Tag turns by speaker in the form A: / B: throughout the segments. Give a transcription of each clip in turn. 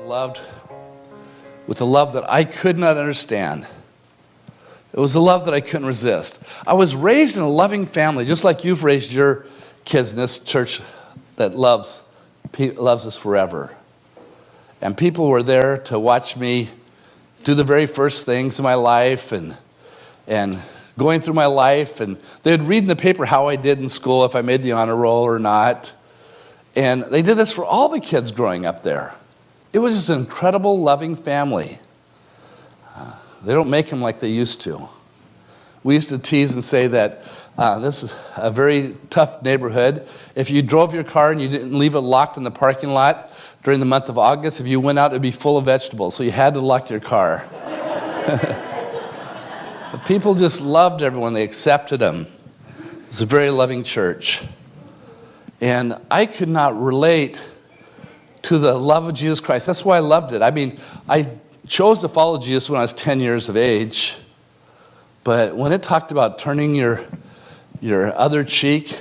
A: Loved with a love that I could not understand. It was a love that I couldn't resist. I was raised in a loving family, just like you've raised your kids in this church that loves us forever. And people were there to watch me do the very first things in my life and going through my life. And they'd read in the paper how I did in school, if I made the honor roll or not. And they did this for all the kids growing up there. It was just an incredible, loving family. They don't make them like they used to. We used to tease and say that this is a very tough neighborhood. If you drove your car and you didn't leave it locked in the parking lot during the month of August, if you went out, it would be full of vegetables, so you had to lock your car. People just loved everyone. They accepted them. It was a very loving church. And I could not relate to the love of Jesus Christ. That's why I loved it. I mean, I chose to follow Jesus when I was 10 years of age. But when it talked about turning your other cheek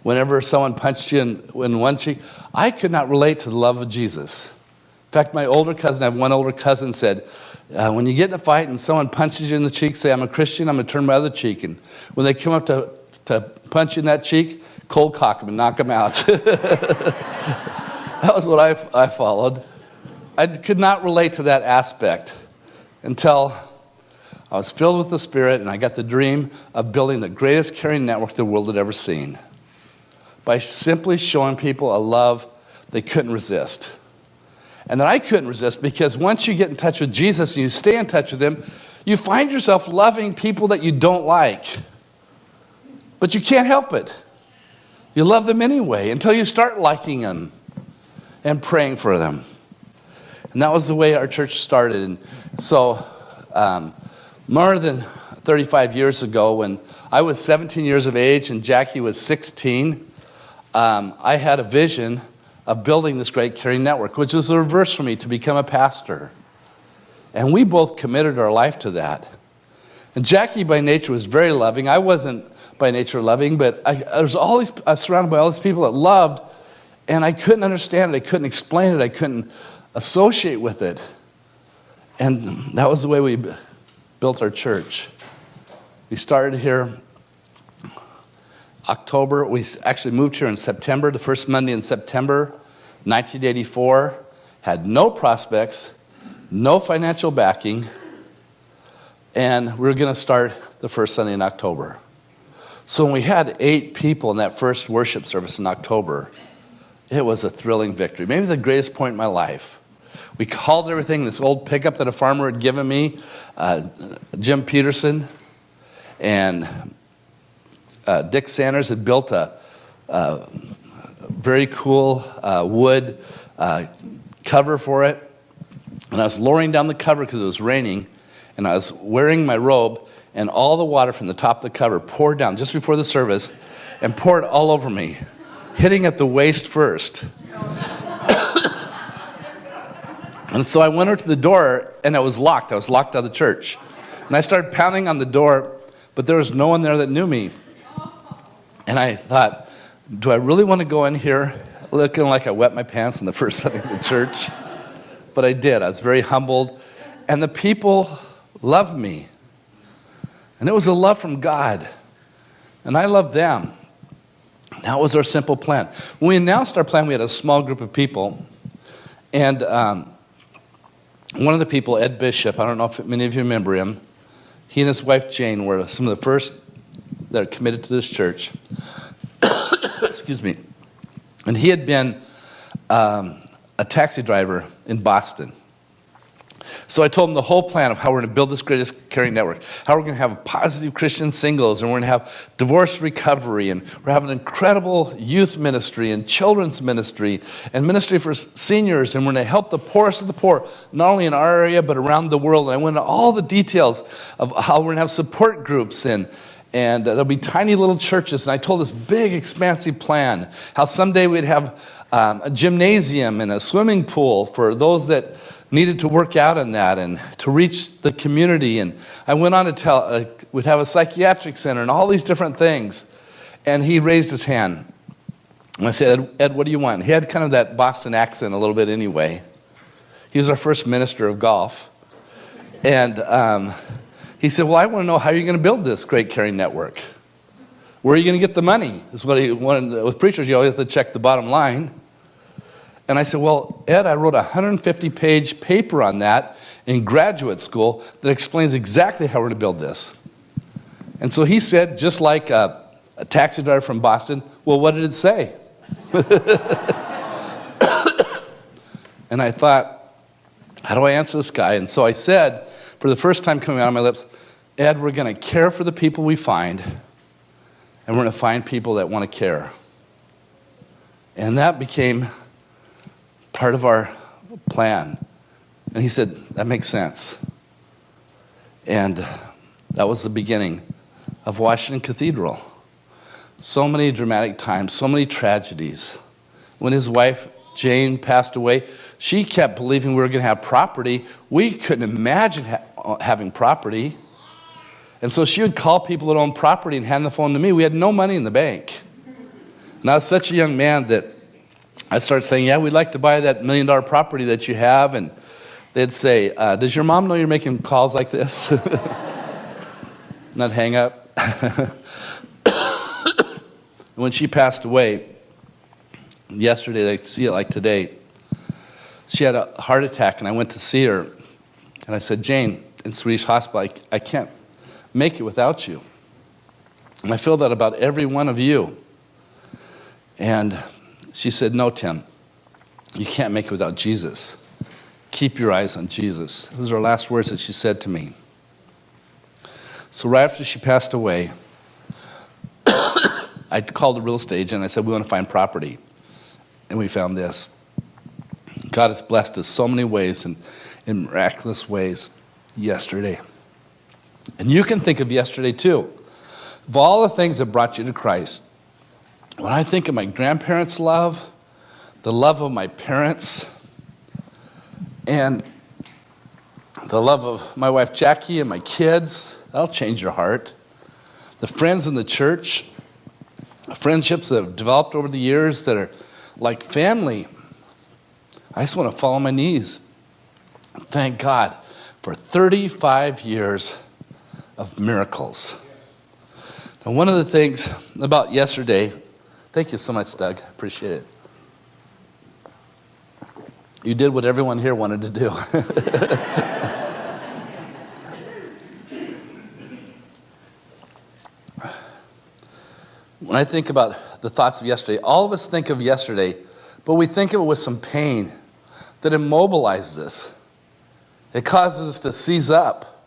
A: whenever someone punched you in one cheek, I could not relate to the love of Jesus. In fact, my older cousin, I have one older cousin, said, when you get in a fight and someone punches you in the cheek, say, I'm a Christian, I'm going to turn my other cheek. And when they come up to punch you in that cheek, cold cock them and knock them out. That was what I followed. I could not relate to that aspect until I was filled with the Spirit and I got the dream of building the greatest caring network the world had ever seen by simply showing people a love they couldn't resist. And that I couldn't resist, because once you get in touch with Jesus and you stay in touch with Him, you find yourself loving people that you don't like. But you can't help it. You love them anyway until you start liking them and praying for them. And that was the way our church started. And so more than 35 years ago, when I was 17 years of age and Jackie was 16, I had a vision of building this great caring network, which was the reverse for me, to become a pastor. And we both committed our life to that. And Jackie by nature was very loving. I wasn't by nature loving, but I was surrounded by all these people that loved, and I couldn't understand it. I couldn't explain it. I couldn't associate with it. And that was the way we built our church. We started here October. We actually moved here in September, the first Monday in September, 1984. Had no prospects, no financial backing, and we were going to start the first Sunday in October. So when we had 8 people in that first worship service in October, it was a thrilling victory. Maybe the greatest point in my life. We called everything this old pickup that a farmer had given me, Jim Peterson, and Dick Sanders had built a very cool wood cover for it. And I was lowering down the cover because it was raining, and I was wearing my robe, and all the water from the top of the cover poured down just before the service and poured all over me, hitting at the waist first. And so I went over to the door, and it was locked. I was locked out of the church. And I started pounding on the door, but there was no one there that knew me. And I thought, do I really want to go in here looking like I wet my pants on the first Sunday of the church? But I did. I was very humbled. And the people loved me. And it was a love from God. And I loved them. That was our simple plan. When we announced our plan, we had a small group of people. And one of the people, Ed Bishop, I don't know if many of you remember him, he and his wife Jane were some of the first that are committed to this church. Excuse me. And he had been a taxi driver in Boston. So I told him the whole plan of how we're going to build this greatest caring network, how we're going to have positive Christian singles, and we're going to have divorce recovery, and we're having an incredible youth ministry and children's ministry and ministry for seniors, and we're going to help the poorest of the poor, not only in our area but around the world. And I went into all the details of how we're going to have support groups, and there'll be tiny little churches. And I told this big, expansive plan, how someday we'd have a gymnasium and a swimming pool for those that needed to work out in that and to reach the community. And I went on to tell, we'd have a psychiatric center and all these different things. And he raised his hand. And I said, Ed, what do you want? He had kind of that Boston accent a little bit anyway. He was our first minister of golf. And he said, well, I want to know how you're going to build this great caring network. Where are you going to get the money? Is what he wanted. With preachers, you always have to check the bottom line. And I said, well, Ed, I wrote a 150-page paper on that in graduate school that explains exactly how we're going to build this. And so he said, just like a taxi driver from Boston, well, what did it say? And I thought, how do I answer this guy? And so I said, for the first time coming out of my lips, Ed, we're going to care for the people we find, and we're going to find people that want to care. And that became part of our plan. And he said, that makes sense. And that was the beginning of Washington Cathedral. So many dramatic times, so many tragedies. When his wife, Jane, passed away, she kept believing we were going to have property. We couldn't imagine having property. And so she would call people that owned property and hand the phone to me. We had no money in the bank. And I was such a young man that I started saying, yeah, we'd like to buy that $1 million property that you have. And they'd say, does your mom know you're making calls like this? Not hang up. When she passed away, yesterday, I see it like today, she had a heart attack, and I went to see her. And I said, Jane, in Swedish Hospital, I can't make it without you. And I feel that about every one of you. And she said, no, Tim, you can't make it without Jesus. Keep your eyes on Jesus. Those are her last words that she said to me. So right after she passed away, I called the real estate agent and I said, we want to find property. And we found this. God has blessed us so many ways and in miraculous ways yesterday. And you can think of yesterday too. Of all the things that brought you to Christ, when I think of my grandparents' love, the love of my parents, and the love of my wife Jackie and my kids, that'll change your heart. The friends in the church, friendships that have developed over the years that are like family. I just want to fall on my knees. Thank God for 35 years of miracles. Now, one of the things about yesterday, thank you so much, Doug. I appreciate it. You did what everyone here wanted to do. When I think about the thoughts of yesterday, all of us think of yesterday, but we think of it with some pain that immobilizes us. It causes us to seize up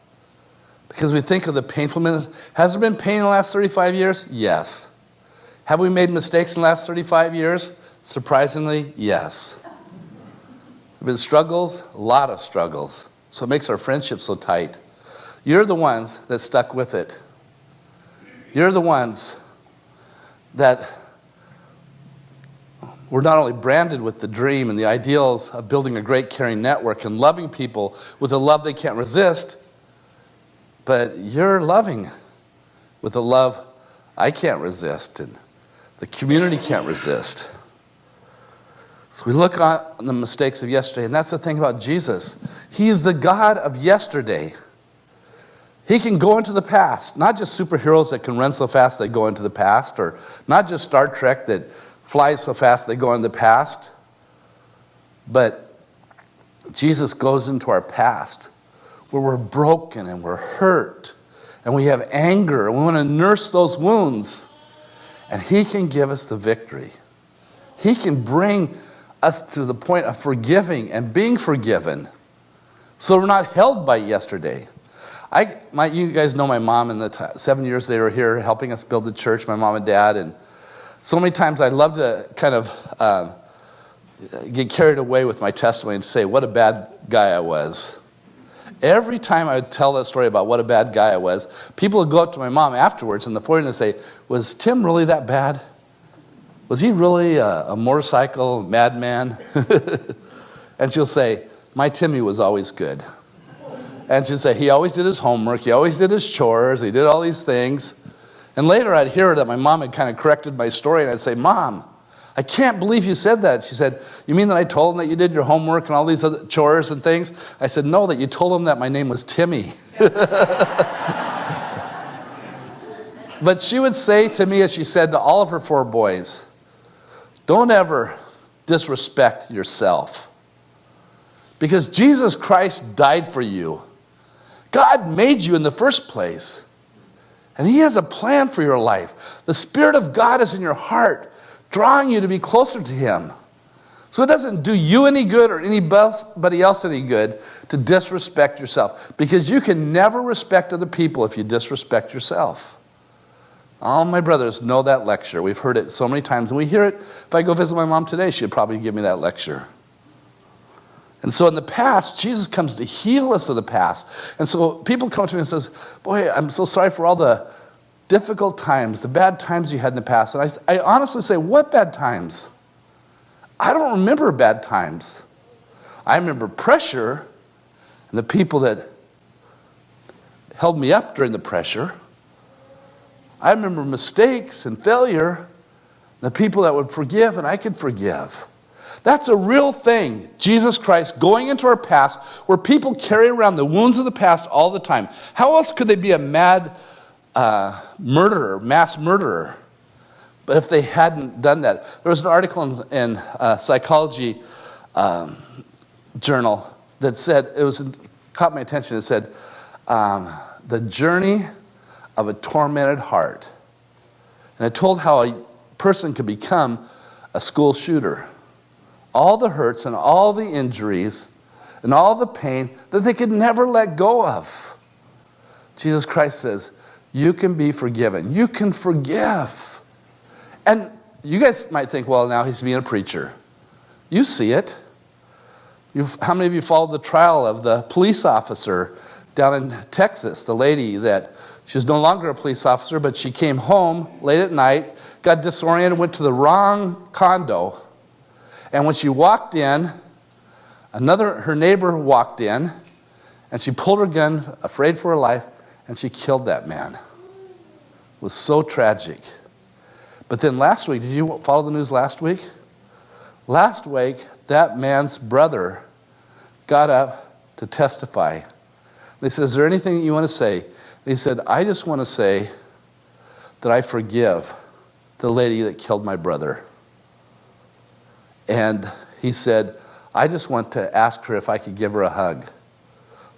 A: because we think of the painful minutes. Has there been pain in the last 35 years? Yes. Have we made mistakes in the last 35 years? Surprisingly, yes. There have been struggles, a lot of struggles. So it makes our friendship so tight. You're the ones that stuck with it. You're the ones that we're not only branded with the dream and the ideals of building a great caring network and loving people with a love they can't resist, but you're loving with a love I can't resist and the community can't resist. So we look on the mistakes of yesterday, and that's the thing about Jesus. He's the God of yesterday. He can go into the past, not just superheroes that can run so fast they go into the past, or not just Star Trek that flies so fast they go into the past, but Jesus goes into our past where we're broken and we're hurt and we have anger and we want to nurse those wounds, and He can give us the victory. He can bring us to the point of forgiving and being forgiven so we're not held by yesterday. You guys know my mom in the 7 years they were here helping us build the church, my mom and dad, and so many times I'd love to kind of get carried away with my testimony and say what a bad guy I was. Every time I would tell that story about what a bad guy I was, people would go up to my mom afterwards in the foyer and say, was Tim really that bad? Was he really a motorcycle madman? And she'll say, my Timmy was always good. And she'd say, he always did his homework, he always did his chores, he did all these things. And later I'd hear that my mom had kind of corrected my story, and I'd say, Mom, I can't believe you said that. She said, you mean that I told him that you did your homework and all these other chores and things? I said, no, that you told him that my name was Timmy. But she would say to me, as she said to all of her 4 boys, don't ever disrespect yourself. Because Jesus Christ died for you. God made you in the first place. And he has a plan for your life. The Spirit of God is in your heart, drawing you to be closer to him. So it doesn't do you any good or anybody else any good to disrespect yourself. Because you can never respect other people if you disrespect yourself. All my brothers know that lecture. We've heard it so many times, and we hear it. If I go visit my mom today, she'd probably give me that lecture. And so in the past, Jesus comes to heal us of the past. And so people come to me and says, boy, I'm so sorry for all the difficult times, the bad times you had in the past. And I honestly say, what bad times? I don't remember bad times. I remember pressure and the people that held me up during the pressure. I remember mistakes and failure, the people that would forgive and I could forgive. That's a real thing. Jesus Christ going into our past where people carry around the wounds of the past all the time. How else could they be a mad murderer, mass murderer? But if they hadn't done that. There was an article in Psychology Journal that said, caught my attention, it said, the journey of a tormented heart. And it told how a person could become a school shooter. All the hurts and all the injuries and all the pain that they could never let go of. Jesus Christ says, you can be forgiven. You can forgive. And you guys might think, well, now he's being a preacher. You see it. How many of you followed the trial of the police officer down in Texas, the lady that she was no longer a police officer, but she came home late at night, got disoriented, went to the wrong condo. And when she walked in, her neighbor walked in, and she pulled her gun, afraid for her life, and she killed that man. It was so tragic. But then last week, did you follow the news last week? Last week, that man's brother got up to testify. They said, is there anything you want to say? And he said, I just want to say that I forgive the lady that killed my brother. And he said, I just want to ask her if I could give her a hug.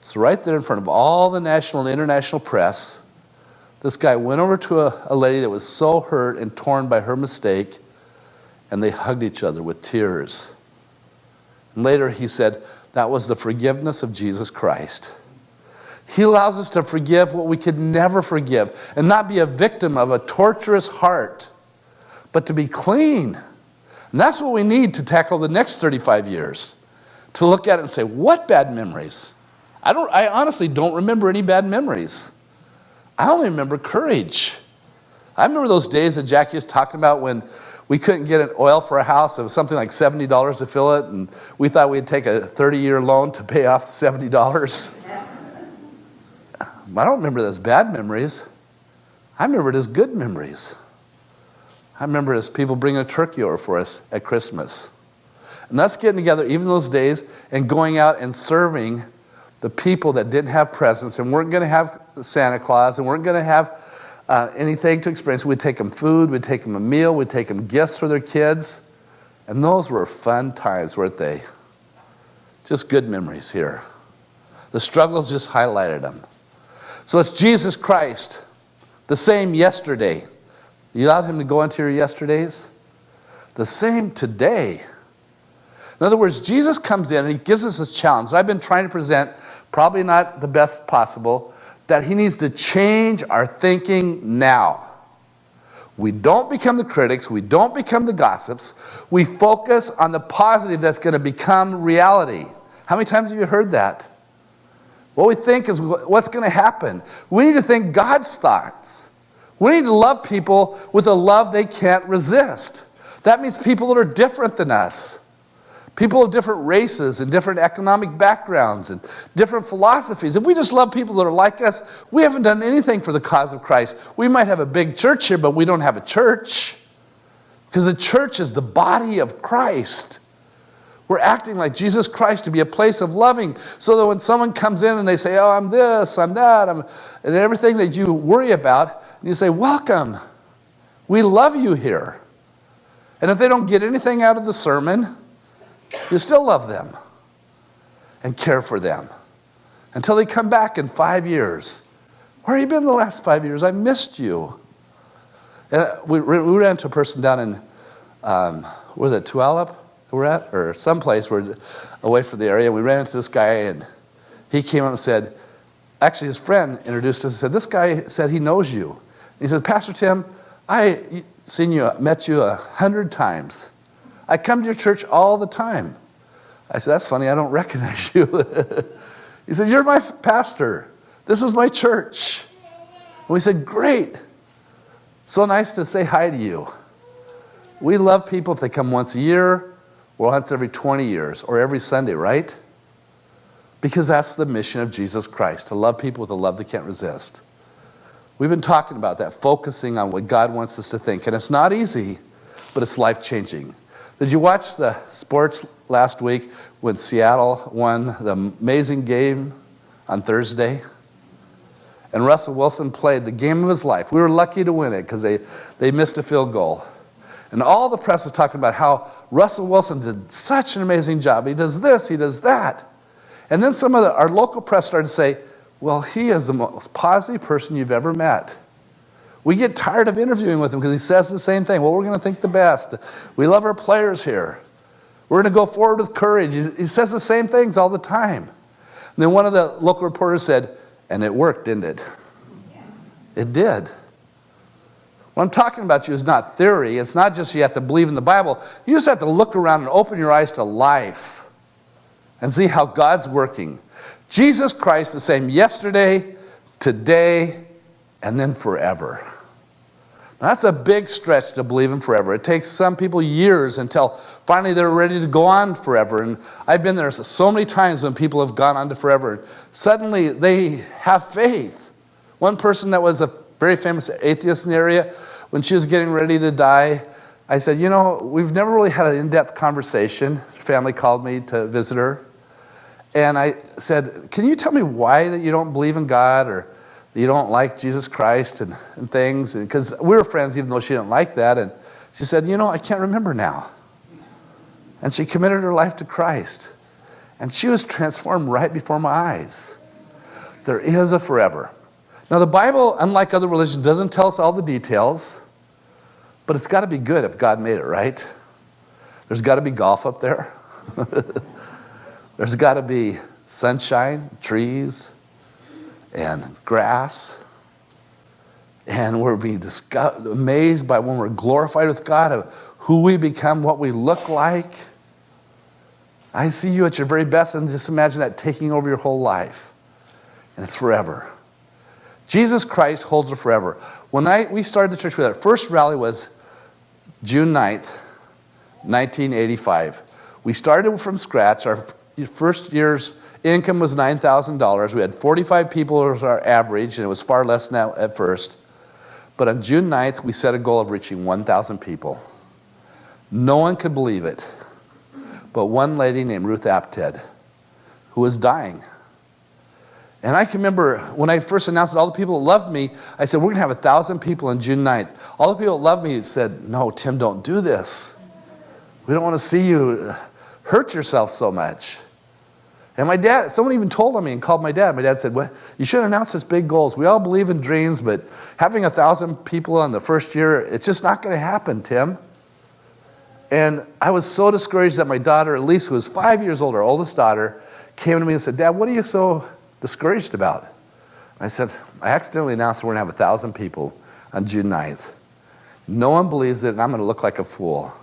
A: So right there in front of all the national and international press, this guy went over to a lady that was so hurt and torn by her mistake, and they hugged each other with tears. And later he said, that was the forgiveness of Jesus Christ. He allows us to forgive what we could never forgive and not be a victim of a torturous heart, but to be clean. And that's what we need to tackle the next 35 years. To look at it and say, what bad memories? I honestly don't remember any bad memories. I only remember courage. I remember those days that Jackie was talking about when we couldn't get an oil for a house. It was something like $70 to fill it, and we thought we'd take a 30-year loan to pay off the $70. I don't remember those bad memories. I remember it as good memories. I remember it as people bringing a turkey over for us at Christmas. And us getting together even those days and going out and serving the people that didn't have presents and weren't going to have Santa Claus and weren't going to have anything to experience. We'd take them food, we'd take them a meal, we'd take them gifts for their kids. And those were fun times, weren't they? Just good memories here. The struggles just highlighted them. So it's Jesus Christ, the same yesterday. You allowed him to go into your yesterdays? The same today. In other words, Jesus comes in and he gives us this challenge. I've been trying to present, probably not the best possible, that he needs to change our thinking now. We don't become the critics. We don't become the gossips. We focus on the positive that's going to become reality. How many times have you heard that? What we think is what's going to happen. We need to think God's thoughts. We need to love people with a love they can't resist. That means people that are different than us. People of different races and different economic backgrounds and different philosophies. If we just love people that are like us, we haven't done anything for the cause of Christ. We might have a big church here, but we don't have a church. Because the church is the body of Christ. We're acting like Jesus Christ to be a place of loving, so that when someone comes in and they say, oh, I'm this, I'm that, and everything that you worry about, you say, welcome. We love you here. And if they don't get anything out of the sermon, you still love them and care for them until they come back in 5 years. Where have you been the last 5 years? I missed you. And we ran into a person down in, was it Tulalip we're at? Or someplace we're away from the area. We ran into this guy, and he came up and said, actually his friend introduced us and said, this guy said he knows you. And he said, Pastor Tim, I met you 100 times. I come to your church all the time. I said, that's funny, I don't recognize you. He said, you're my pastor. This is my church. And we said, great. So nice to say hi to you. We love people if they come once a year, or once every 20 years, or every Sunday, right? Because that's the mission of Jesus Christ, to love people with a love they can't resist. We've been talking about that, focusing on what God wants us to think. And it's not easy, but it's life-changing. Did you watch the sports last week when Seattle won the amazing game on Thursday? And Russell Wilson played the game of his life. We were lucky to win it because they missed a field goal. And all the press was talking about how Russell Wilson did such an amazing job. He does this, he does that. And then some of our local press started to say, well, he is the most positive person you've ever met. We get tired of interviewing with him because he says the same thing. Well, we're going to think the best. We love our players here. We're going to go forward with courage. He says the same things all the time. And then one of the local reporters said, and it worked, didn't it? It did. What I'm talking about to you is not theory. It's not just you have to believe in the Bible. You just have to look around and open your eyes to life and see how God's working. Jesus Christ the same yesterday, today, and then forever. Now, that's a big stretch to believe in forever. It takes some people years until finally they're ready to go on forever. And I've been there so many times when people have gone on to forever. Suddenly they have faith. One person that was a very famous atheist in the area, when she was getting ready to die, I said, you know, we've never really had an in-depth conversation. Her family called me to visit her. And I said, can you tell me why that you don't believe in God or you don't like Jesus Christ and things? Because we were friends even though she didn't like that. And she said, you know, I can't remember now. And she committed her life to Christ. And she was transformed right before my eyes. There is a forever. Now the Bible, unlike other religions, doesn't tell us all the details. But it's got to be good if God made it, right? There's got to be golf up there. There's got to be sunshine, trees, and grass. And we're being amazed by when we're glorified with God of who we become, what we look like. I see you at your very best, and just imagine that taking over your whole life. And it's forever. Jesus Christ holds it forever. When we started the church, our first rally was June 9th, 1985. We started from scratch. Our first year's income was $9,000. We had 45 people as our average, and it was far less than that at first. But on June 9th, we set a goal of reaching 1,000 people. No one could believe it, but one lady named Ruth Apted, who was dying. And I can remember when I first announced that all the people that loved me, I said, we're going to have 1,000 people on June 9th. All the people that loved me said, no, Tim, don't do this. We don't want to see you hurt yourself so much. And my dad, someone even told on me and called my dad. My dad said, well, you should announce such big goals. We all believe in dreams, but having 1,000 people on the first year, it's just not going to happen, Tim. And I was so discouraged that my daughter, Elise, who was 5 years old, our oldest daughter, came to me and said, Dad, what are you so discouraged about? I said, I accidentally announced we're going to have 1,000 people on June 9th. No one believes it, and I'm going to look like a fool.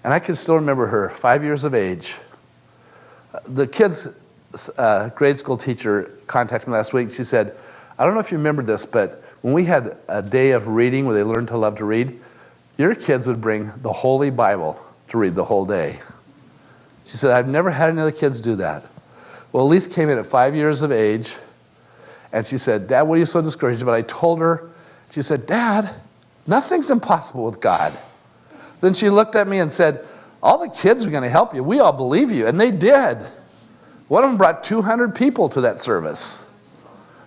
A: And I can still remember her, 5 years of age. The kids' grade school teacher contacted me last week. She said, I don't know if you remember this, but when we had a day of reading where they learned to love to read, your kids would bring the Holy Bible to read the whole day. She said, I've never had any other kids do that. Well, Elise came in at 5 years of age, and she said, Dad, what are you so discouraged about? I told her, she said, Dad, nothing's impossible with God. Then she looked at me and said, all the kids are going to help you. We all believe you. And they did. One of them brought 200 people to that service.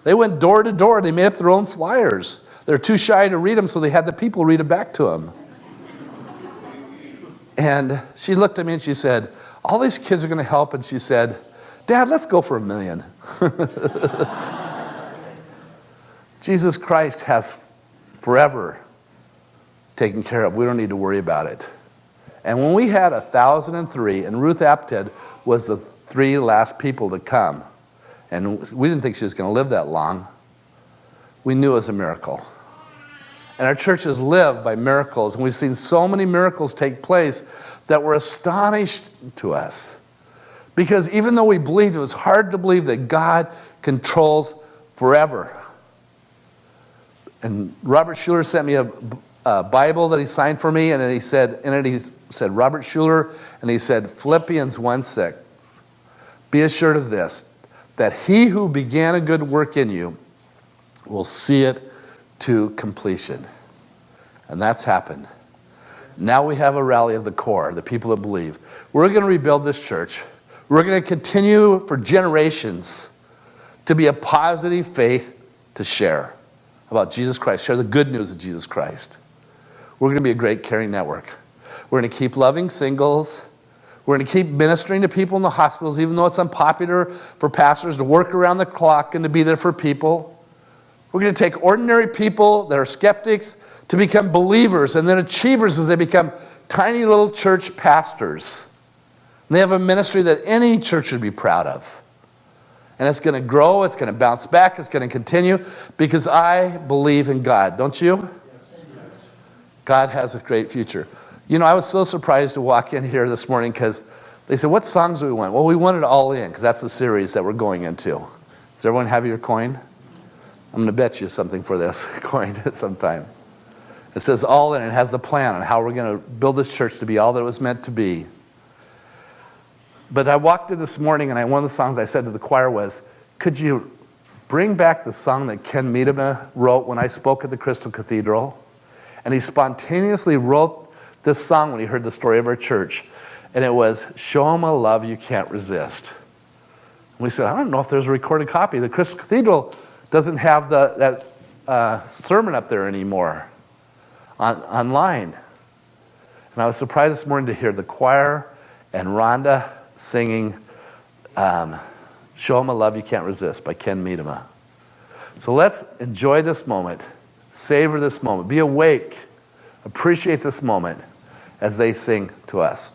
A: They went door to door. They made up their own flyers. They're too shy to read them, so they had the people read it back to them. And she looked at me and she said, all these kids are going to help. And she said, Dad, let's go for $1 million. Jesus Christ has forever taken care of. We don't need to worry about it. And when we had 1,003, and Ruth Apted was the 3 last people to come, and we didn't think she was going to live that long, we knew it was a miracle. And our church has lived by miracles, and we've seen so many miracles take place that we're astonished to us. Because even though we believed, it was hard to believe that God controls forever. And Robert Schuller sent me a Bible that he signed for me, and he said, in it he said, Robert Schuller, and he said, Philippians 1:6, be assured of this, that he who began a good work in you will see it to completion. And that's happened. Now we have a rally of the core, the people that believe. We're going to rebuild this church. We're going to continue for generations to be a positive faith to share about Jesus Christ, share the good news of Jesus Christ. We're going to be a great caring network. We're going to keep loving singles. We're going to keep ministering to people in the hospitals, even though it's unpopular for pastors to work around the clock and to be there for people. We're going to take ordinary people that are skeptics to become believers, and then achievers as they become tiny little church pastors. And they have a ministry that any church would be proud of. And it's going to grow, it's going to bounce back, it's going to continue, because I believe in God. Don't you? God has a great future. You know, I was so surprised to walk in here this morning because they said, what songs do we want? Well, we want it all in, because that's the series that we're going into. Does everyone have your coin? I'm going to bet you something for this coin at some time. It says all in. It has the plan on how we're going to build this church to be all that it was meant to be. But I walked in this morning, and one of the songs I said to the choir was, could you bring back the song that Ken Miedema wrote when I spoke at the Crystal Cathedral? And he spontaneously wrote this song when he heard the story of our church. And it was, show them a love you can't resist. And we said, I don't know if there's a recorded copy. The Crystal Cathedral doesn't have that sermon up there anymore online. And I was surprised this morning to hear the choir and Rhonda singing Show 'em a Love You Can't Resist by Ken Miedema. So let's enjoy this moment, savor this moment, be awake, appreciate this moment as they sing to us.